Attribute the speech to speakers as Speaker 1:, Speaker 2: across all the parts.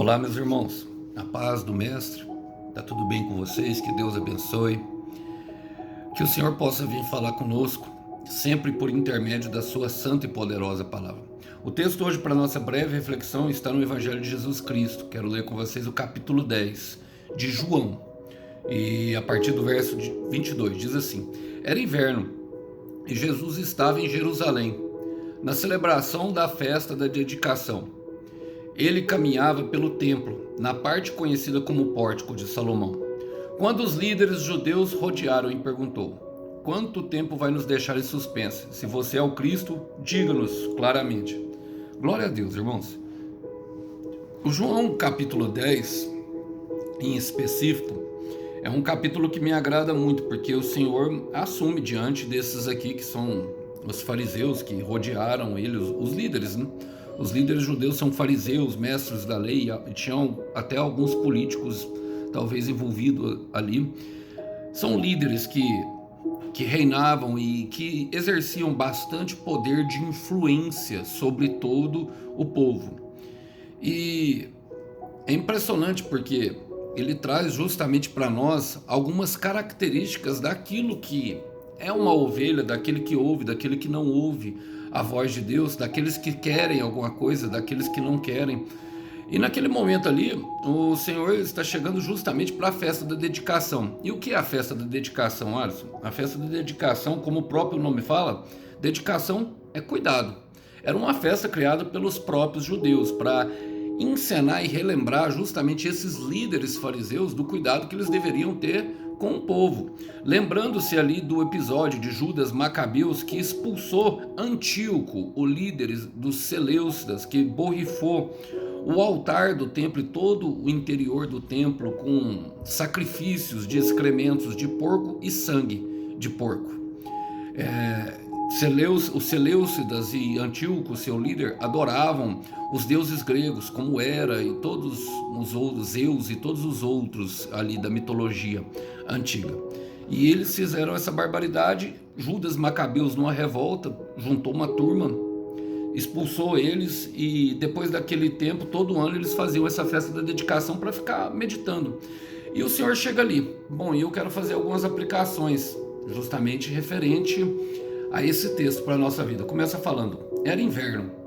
Speaker 1: Olá, meus irmãos, a paz do Mestre, tá tudo bem com vocês? Que Deus abençoe, que o Senhor possa vir falar conosco, sempre por intermédio da sua santa e poderosa palavra. O texto hoje para nossa breve reflexão está no Evangelho de Jesus Cristo. Quero ler com vocês o capítulo 10 de João, e a partir do verso 22, diz assim: Era inverno e Jesus estava em Jerusalém, na celebração da festa da dedicação. Ele caminhava pelo templo, na parte conhecida como Pórtico de Salomão, quando os líderes judeus rodearam e perguntou: Quanto tempo vai nos deixar em suspense? Se você é o Cristo, diga-nos claramente. Glória a Deus, irmãos. O João capítulo 10, em específico, é um capítulo que me agrada muito, porque o Senhor assume diante desses aqui que são os fariseus que rodearam ele, os líderes, né? Os líderes judeus são fariseus, mestres da lei, e tinham até alguns políticos talvez envolvidos ali. São líderes que reinavam e que exerciam bastante poder de influência sobre todo o povo. E é impressionante porque ele traz justamente para nós algumas características daquilo que é uma ovelha, daquele que ouve, daquele que não ouve a voz de Deus, daqueles que querem alguma coisa, daqueles que não querem. E naquele momento ali, o Senhor está chegando justamente para a festa da dedicação. E o que é a festa da dedicação, Alisson? A festa da dedicação, como o próprio nome fala, dedicação é cuidado. Era uma festa criada pelos próprios judeus para encenar e relembrar justamente esses líderes fariseus do cuidado que eles deveriam ter com o povo, lembrando-se ali do episódio de Judas Macabeus, que expulsou Antíoco, o líder dos Seleucidas, que borrifou o altar do templo e todo o interior do templo com sacrifícios de excrementos de porco e sangue de porco. Os Seleucidas e Antíoco, seu líder, adoravam os deuses gregos, como Hera e todos os outros, Zeus e todos os outros ali da mitologia antiga. E eles fizeram essa barbaridade. Judas Macabeus, numa revolta, juntou uma turma, expulsou eles, e depois daquele tempo, todo ano eles faziam essa festa da dedicação para ficar meditando. E o Senhor chega ali. Bom, e eu quero fazer algumas aplicações justamente referente a esse texto para a nossa vida. Começa falando: era inverno.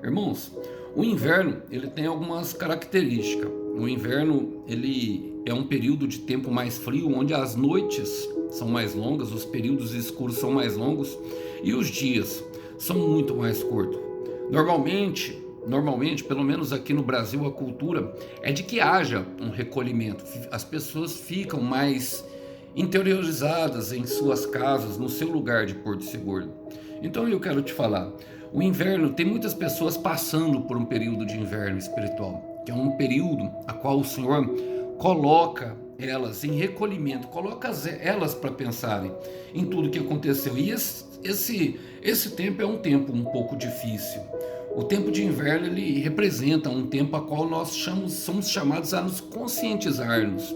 Speaker 1: Irmãos, o inverno ele tem algumas características. O inverno ele é um período de tempo mais frio, onde as noites são mais longas, os períodos escuros são mais longos e os dias são muito mais curtos. Normalmente, pelo menos aqui no Brasil, a cultura é de que haja um recolhimento. As pessoas ficam mais interiorizadas em suas casas, no seu lugar de porto seguro. Então eu quero te falar, o inverno, tem muitas pessoas passando por um período de inverno espiritual, que é um período a qual o Senhor coloca elas em recolhimento, coloca elas para pensarem em tudo que aconteceu. E esse tempo é um tempo um pouco difícil. O tempo de inverno ele representa um tempo a qual nós somos chamados a nos conscientizarmos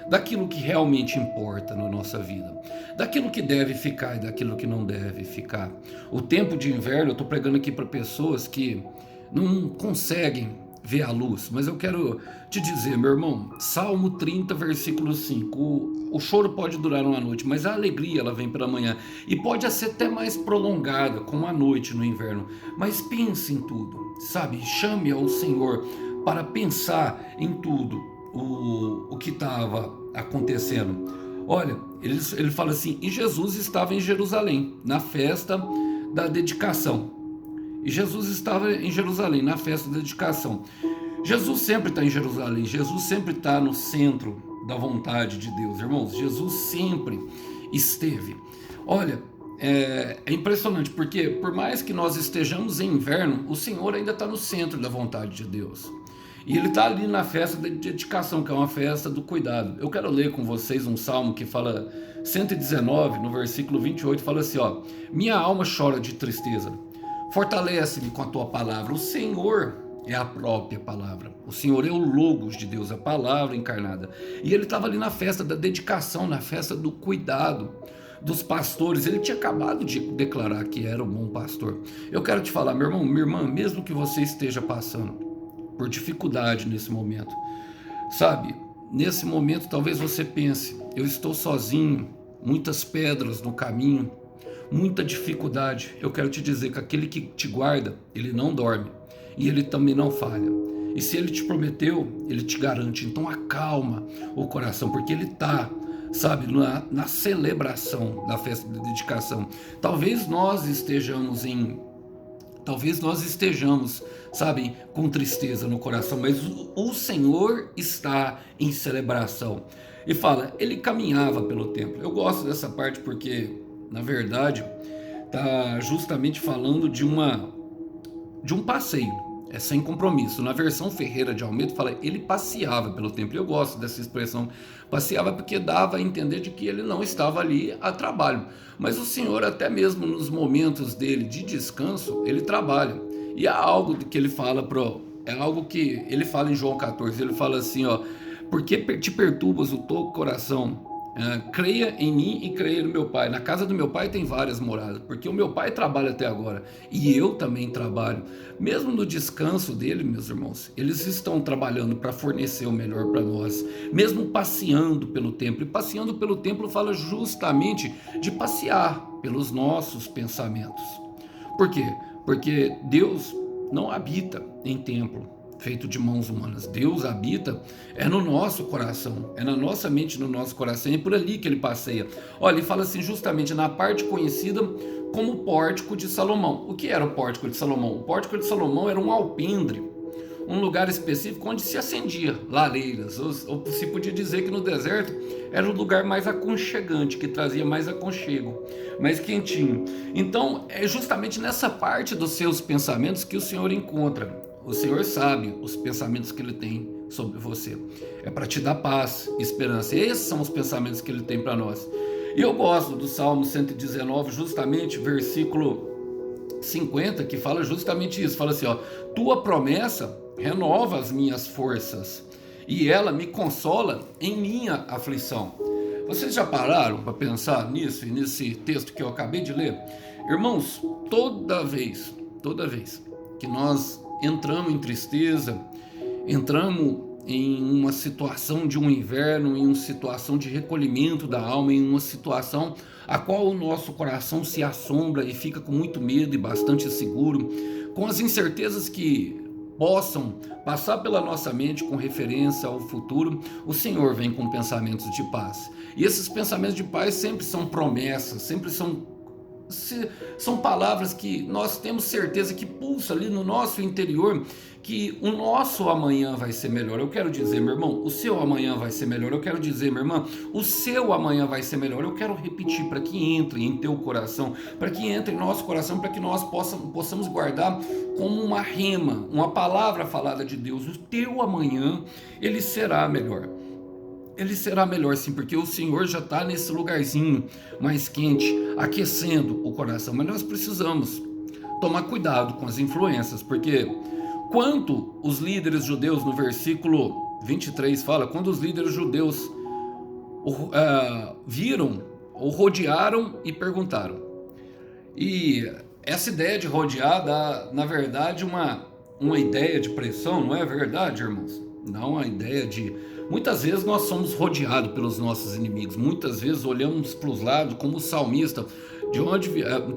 Speaker 1: daquilo que realmente importa na nossa vida, daquilo que deve ficar e daquilo que não deve ficar. O tempo de inverno, eu estou pregando aqui para pessoas que não conseguem ver a luz, mas eu quero te dizer, meu irmão, Salmo 30, versículo 5, o choro pode durar uma noite, mas a alegria ela vem pela manhã, e pode ser até mais prolongada, como a noite no inverno, mas pense em tudo, sabe? Chame ao Senhor para pensar em tudo o que estava acontecendo. Olha, ele fala assim: e Jesus estava em Jerusalém, na festa da dedicação. E Jesus estava em Jerusalém, na festa da dedicação. Jesus sempre está em Jerusalém, Jesus sempre está no centro da vontade de Deus, irmãos. Jesus sempre esteve. Olha, é impressionante, porque por mais que nós estejamos em inverno, o Senhor ainda está no centro da vontade de Deus. E ele está ali na festa da dedicação, que é uma festa do cuidado. Eu quero ler com vocês um salmo que fala, 119, no versículo 28, fala assim, ó: minha alma chora de tristeza, fortalece-me com a tua palavra. O Senhor é a própria palavra. O Senhor é o Logos de Deus, a palavra encarnada. E ele estava ali na festa da dedicação, na festa do cuidado dos pastores. Ele tinha acabado de declarar que era um bom pastor. Eu quero te falar, meu irmão, minha irmã, mesmo que você esteja passando por dificuldade nesse momento. Sabe, nesse momento talvez você pense, eu estou sozinho, muitas pedras no caminho, muita dificuldade. Eu quero te dizer que aquele que te guarda, ele não dorme e ele também não falha. E se ele te prometeu, ele te garante. Então acalma o coração, porque ele está, sabe, na celebração da festa de dedicação. Talvez nós estejamos, sabe, com tristeza no coração, mas o Senhor está em celebração. E fala, ele caminhava pelo templo. Eu gosto dessa parte porque, na verdade, está justamente falando de um passeio. É sem compromisso. Na versão Ferreira de Almeida fala, ele passeava pelo templo. Eu gosto dessa expressão, passeava, porque dava a entender de que ele não estava ali a trabalho. Mas o Senhor, até mesmo nos momentos dele de descanso, ele trabalha. E há algo que ele fala é algo que ele fala em João 14. Ele fala assim, ó, por que te perturbas o teu coração? Creia em mim e creia no meu Pai. Na casa do meu Pai tem várias moradas, porque o meu Pai trabalha até agora e eu também trabalho. Mesmo no descanso dele, meus irmãos, eles estão trabalhando para fornecer o melhor para nós, mesmo passeando pelo templo. E passeando pelo templo fala justamente de passear pelos nossos pensamentos. Por quê? Porque Deus não habita em templo feito de mãos humanas. Deus habita no nosso coração, na nossa mente, no nosso coração, e é por ali que ele passeia. Olha, ele fala assim justamente na parte conhecida como Pórtico de Salomão. O que era o Pórtico de Salomão? O Pórtico de Salomão era um alpendre, um lugar específico onde se acendia lareiras, ou se podia dizer que no deserto era o lugar mais aconchegante, que trazia mais aconchego, mais quentinho. Então é justamente nessa parte dos seus pensamentos que o Senhor encontra. O Senhor sabe os pensamentos que Ele tem sobre você. É para te dar paz, esperança. E esses são os pensamentos que Ele tem para nós. E eu gosto do Salmo 119, justamente versículo 50, que fala justamente isso. Fala assim, ó, tua promessa renova as minhas forças e ela me consola em minha aflição. Vocês já pararam para pensar nisso e nesse texto que eu acabei de ler? Irmãos, toda vez que nós entramos em tristeza, entramos em uma situação de um inverno, em uma situação de recolhimento da alma, em uma situação a qual o nosso coração se assombra e fica com muito medo e bastante inseguro, com as incertezas que possam passar pela nossa mente com referência ao futuro, o Senhor vem com pensamentos de paz. E esses pensamentos de paz sempre são promessas, sempre são palavras que nós temos certeza que pulsa ali no nosso interior, que o nosso amanhã vai ser melhor. Eu quero dizer, meu irmão, o seu amanhã vai ser melhor. Eu quero dizer, minha irmã, o seu amanhã vai ser melhor. Eu quero repetir para que entre em teu coração, para que entre em nosso coração, para que nós possamos guardar como uma rema, uma palavra falada de Deus. O teu amanhã, ele será melhor. Ele será melhor sim, porque o Senhor já está nesse lugarzinho mais quente, aquecendo o coração. Mas nós precisamos tomar cuidado com as influências, porque quando os líderes judeus, no versículo 23 fala, quando os líderes judeus viram, ou rodearam e perguntaram. E essa ideia de rodear dá, na verdade, uma ideia de pressão, não é verdade, irmãos? Não, a ideia de... Muitas vezes nós somos rodeados pelos nossos inimigos, muitas vezes olhamos para os lados, como o salmista, de onde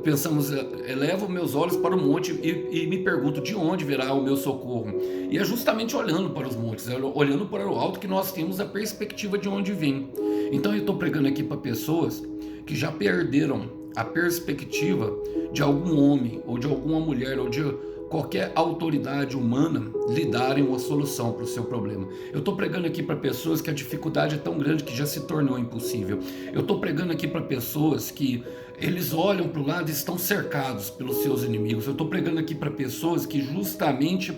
Speaker 1: pensamos, elevo meus olhos para o monte e me pergunto de onde virá o meu socorro. E é justamente olhando para os montes, olhando para o alto que nós temos a perspectiva de onde vem. Então eu estou pregando aqui para pessoas que já perderam a perspectiva de algum homem, ou de alguma mulher, ou de qualquer autoridade humana lhe darem uma solução para o seu problema. Eu estou pregando aqui para pessoas que a dificuldade é tão grande que já se tornou impossível. Eu estou pregando aqui para pessoas que eles olham para o lado e estão cercados pelos seus inimigos. Eu estou pregando aqui para pessoas que justamente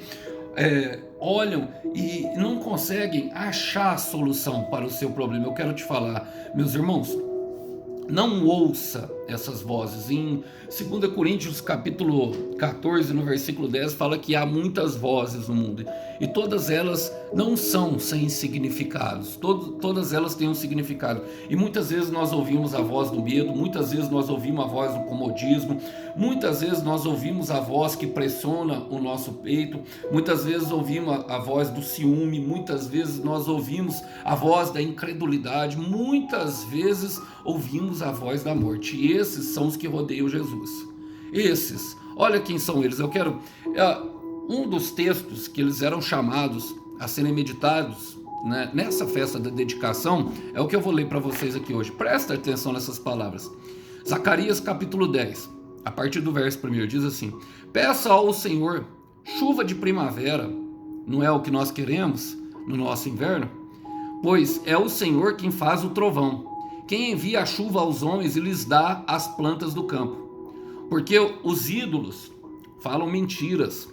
Speaker 1: olham e não conseguem achar a solução para o seu problema. Eu quero te falar, meus irmãos, não ouça essas vozes. Em 2 Coríntios capítulo 14, no versículo 10, fala que há muitas vozes no mundo, e todas elas não são sem significados, todas elas têm um significado, e muitas vezes nós ouvimos a voz do medo, muitas vezes nós ouvimos a voz do comodismo, muitas vezes nós ouvimos a voz que pressiona o nosso peito, muitas vezes ouvimos a voz do ciúme, muitas vezes nós ouvimos a voz da incredulidade, muitas vezes ouvimos a voz da morte. E esses são os que rodeiam Jesus. Esses, olha quem são eles. Eu quero, um dos textos que eles eram chamados a serem meditados, né, nessa festa da dedicação, é o que eu vou ler para vocês aqui hoje. Presta atenção nessas palavras. Zacarias capítulo 10, a partir do verso 1, diz assim: peça ao Senhor chuva de primavera, não é o que nós queremos no nosso inverno? Pois é o Senhor quem faz o trovão, quem envia a chuva aos homens e lhes dá as plantas do campo. Porque os ídolos falam mentiras,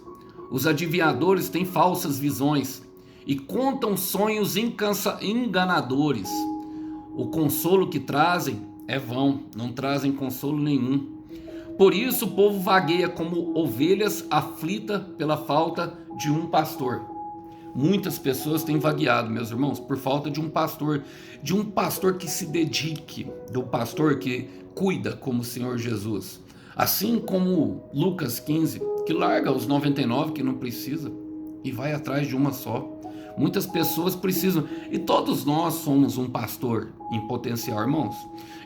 Speaker 1: os adivinhadores têm falsas visões e contam sonhos enganadores. O consolo que trazem é vão, não trazem consolo nenhum. Por isso o povo vagueia como ovelhas aflitas pela falta de um pastor. Muitas pessoas têm vagueado, meus irmãos, por falta de um pastor que se dedique, do pastor que cuida como o Senhor Jesus. Assim como Lucas 15, que larga os 99 que não precisa e vai atrás de uma só. Muitas pessoas precisam, e todos nós somos um pastor em potencial, irmãos.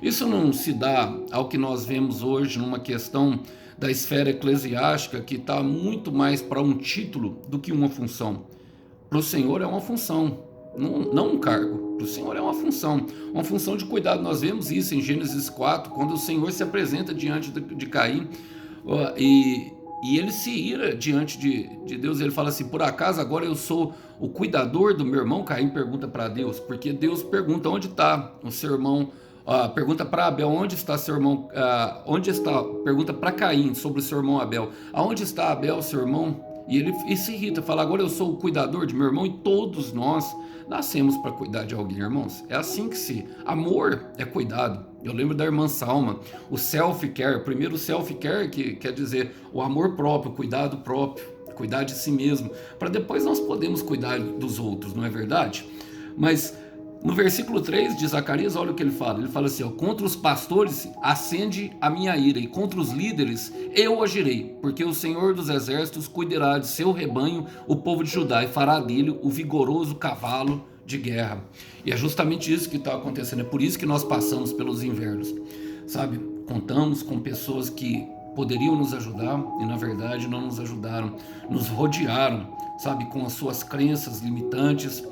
Speaker 1: Isso não se dá ao que nós vemos hoje numa questão da esfera eclesiástica, que está muito mais para um título do que uma função. Para o Senhor é uma função, não um cargo. Para o Senhor é uma função de cuidado. Nós vemos isso em Gênesis 4, quando o Senhor se apresenta diante de Caim, e ele se ira diante de Deus. Ele fala assim: por acaso agora eu sou o cuidador do meu irmão? Caim pergunta para Deus, porque Deus pergunta: onde está o seu irmão? Pergunta para Abel: onde está seu irmão? Onde está? Pergunta para Caim sobre o seu irmão Abel: aonde está Abel, seu irmão? E ele se irrita, fala: agora eu sou o cuidador de meu irmão. E todos nós nascemos para cuidar de alguém, irmãos. É assim que amor é cuidado. Eu lembro da irmã Salma, o self-care, primeiro self-care, que quer dizer o amor próprio, o cuidado próprio, cuidar de si mesmo, para depois nós podemos cuidar dos outros, não é verdade? Mas no versículo 3 de Zacarias, olha o que ele fala. Ele fala assim: contra os pastores acende a minha ira, e contra os líderes eu agirei, porque o Senhor dos exércitos cuidará de seu rebanho, o povo de Judá, e fará dele o vigoroso cavalo de guerra. E é justamente isso que está acontecendo. É por isso que nós passamos pelos invernos, sabe? Contamos com pessoas que poderiam nos ajudar e na verdade não nos ajudaram, nos rodearam, sabe, com as suas crenças limitantes,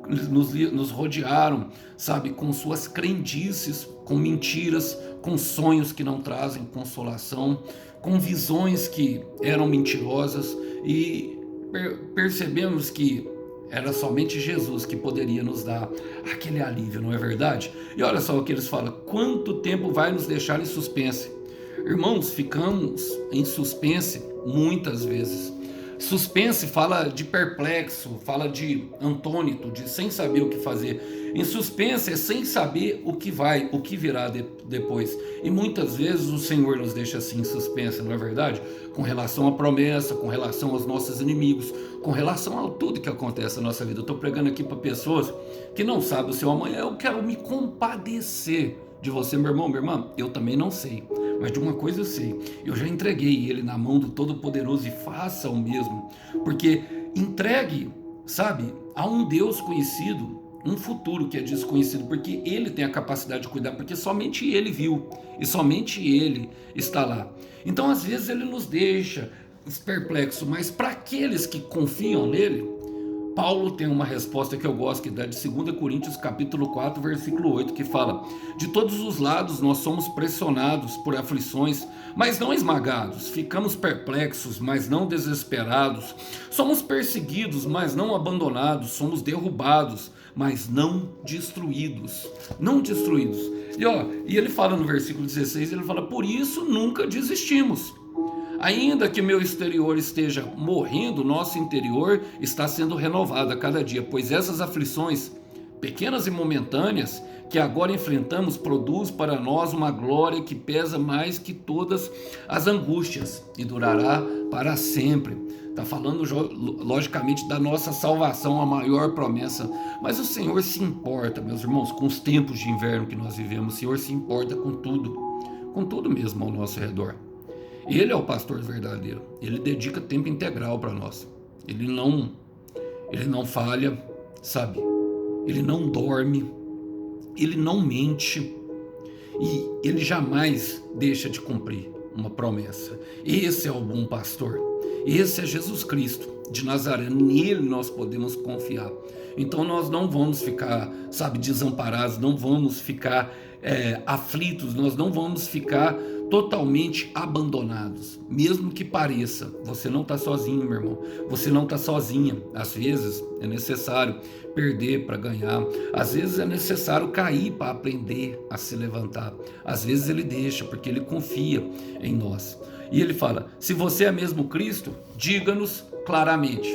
Speaker 1: nos rodearam, sabe, com suas crendices, com mentiras, com sonhos que não trazem consolação, com visões que eram mentirosas, e percebemos que era somente Jesus que poderia nos dar aquele alívio, não é verdade? E olha só o que eles falam: quanto tempo vai nos deixar em suspense? Irmãos, ficamos em suspense muitas vezes. Suspense fala de perplexo, fala de antônito, de sem saber o que fazer. Em suspense é sem saber o que virá depois. E muitas vezes o Senhor nos deixa assim em suspense, não é verdade? Com relação à promessa, com relação aos nossos inimigos, com relação a tudo que acontece na nossa vida. Eu estou pregando aqui para pessoas que não sabem o seu amanhã. Eu quero me compadecer de você, meu irmão, minha irmã. Eu também não sei, mas de uma coisa eu sei: eu já entreguei ele na mão do Todo-Poderoso, e faça o mesmo, porque entregue, sabe, a um Deus conhecido um futuro que é desconhecido, porque ele tem a capacidade de cuidar, porque somente ele viu e somente ele está lá. Então às vezes ele nos deixa perplexos, mas para aqueles que confiam nele, Paulo tem uma resposta que eu gosto, que dá de 2 Coríntios capítulo 4, versículo 8, que fala: de todos os lados nós somos pressionados por aflições, mas não esmagados, ficamos perplexos, mas não desesperados, somos perseguidos, mas não abandonados, somos derrubados, mas não destruídos. E ele fala no versículo 16, ele fala: por isso nunca desistimos. Ainda que meu exterior esteja morrendo, nosso interior está sendo renovado a cada dia, pois essas aflições pequenas e momentâneas, que agora enfrentamos, produz para nós uma glória que pesa mais que todas as angústias e durará para sempre. Está falando logicamente da nossa salvação, a maior promessa. Mas o Senhor se importa, meus irmãos, com os tempos de inverno que nós vivemos. O Senhor se importa com tudo mesmo ao nosso redor. Ele é o pastor verdadeiro. Ele dedica tempo integral para nós. Ele não falha, sabe? Ele não dorme, ele não mente e ele jamais deixa de cumprir uma promessa. Esse é o bom pastor. Esse é Jesus Cristo de Nazaré. Nele nós podemos confiar. Então nós não vamos ficar, sabe, desamparados, não vamos ficar aflitos, nós não vamos ficar totalmente abandonados, mesmo que pareça. Você não está sozinho, meu irmão, você não está sozinha. Às vezes é necessário perder para ganhar, às vezes é necessário cair para aprender a se levantar, às vezes ele deixa porque ele confia em nós. E ele fala: se você é mesmo Cristo, diga-nos claramente.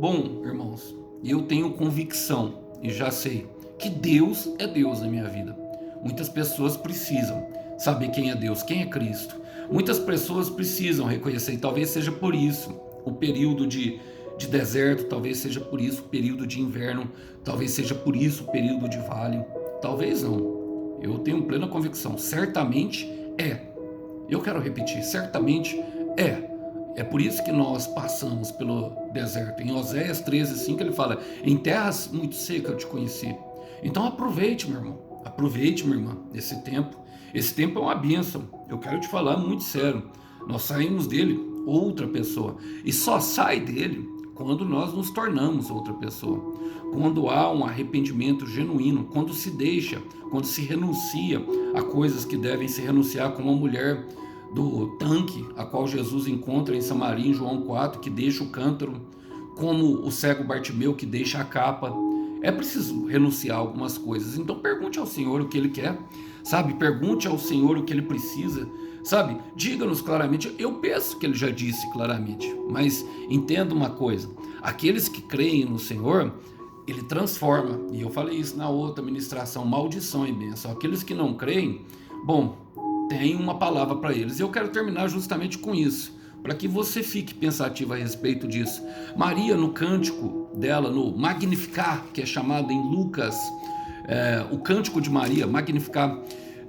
Speaker 1: Bom, irmãos, eu tenho convicção e já sei que Deus é Deus na minha vida. Muitas pessoas precisam saber quem é Deus, quem é Cristo. Muitas pessoas precisam reconhecer, e talvez seja por isso o período de deserto, talvez seja por isso o período de inverno, talvez seja por isso o período de vale, talvez não. Eu tenho plena convicção, certamente é. Eu quero repetir, certamente é. É por isso que nós passamos pelo deserto. Em Oséias 13:5 ele fala: em terras muito secas eu te conheci. Então aproveite, meu irmão, aproveite, minha irmã, esse tempo. Esse tempo é uma bênção. Eu quero te falar muito sério. Nós saímos dele outra pessoa. E só sai dele quando nós nos tornamos outra pessoa. Quando há um arrependimento genuíno, quando se deixa, quando se renuncia a coisas que devem se renunciar, como a mulher do tanque, a qual Jesus encontra em Samaria, em João 4, que deixa o cântaro, como o cego Bartimeu, que deixa a capa. É preciso renunciar a algumas coisas. Então pergunte ao Senhor o que Ele quer, sabe? Pergunte ao Senhor o que Ele precisa, sabe? Diga-nos claramente. Eu penso que Ele já disse claramente, mas entenda uma coisa: aqueles que creem no Senhor, Ele transforma. E eu falei isso na outra ministração: maldição e bênção. Aqueles que não creem, bom, tem uma palavra para eles. E eu quero terminar justamente com isso, para que você fique pensativo a respeito disso. Maria, no cântico dela, no Magnificar, que é chamado em Lucas, o cântico de Maria, Magnificar,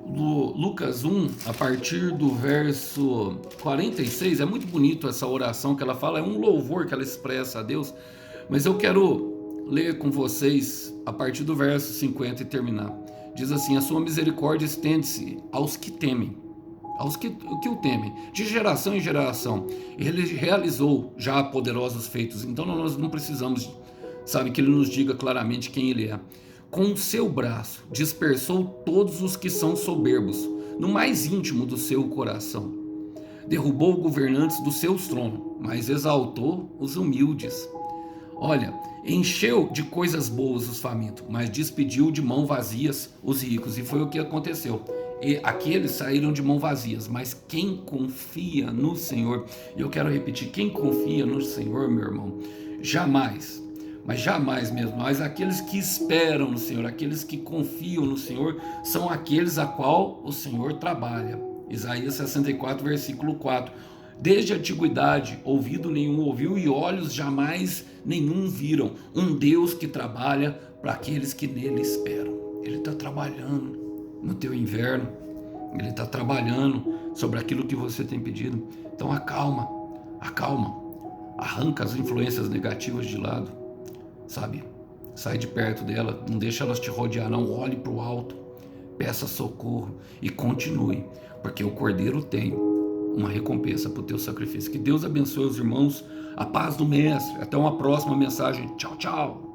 Speaker 1: Lucas 1, a partir do verso 46, é muito bonito essa oração que ela fala, é um louvor que ela expressa a Deus, mas eu quero ler com vocês a partir do verso 50 e terminar. Diz assim: a sua misericórdia estende-se aos que temem, aos que o temem, de geração em geração. Ele realizou já poderosos feitos, então nós não precisamos, sabe, que ele nos diga claramente quem ele é. Com o seu braço dispersou todos os que são soberbos no mais íntimo do seu coração. Derrubou governantes dos seus tronos, mas exaltou os humildes. Olha, encheu de coisas boas os famintos, mas despediu de mão vazias os ricos. E foi o que aconteceu. E aqueles saíram de mão vazias, mas quem confia no Senhor, e eu quero repetir, quem confia no Senhor, meu irmão, jamais, mas jamais mesmo, mas aqueles que esperam no Senhor, aqueles que confiam no Senhor, são aqueles a qual o Senhor trabalha. Isaías 64, versículo 4. Desde a antiguidade, ouvido nenhum ouviu e olhos jamais nenhum viram um Deus que trabalha para aqueles que nele esperam. Ele está trabalhando no teu inverno, Ele está trabalhando sobre aquilo que você tem pedido. Então acalma, arranca as influências negativas de lado, sabe? Sai de perto dela, não deixa elas te rodear, não. Olhe para o alto, peça socorro e continue, porque o Cordeiro tem uma recompensa para o teu sacrifício. Que Deus abençoe os irmãos, a paz do Mestre. Até uma próxima mensagem. Tchau, tchau.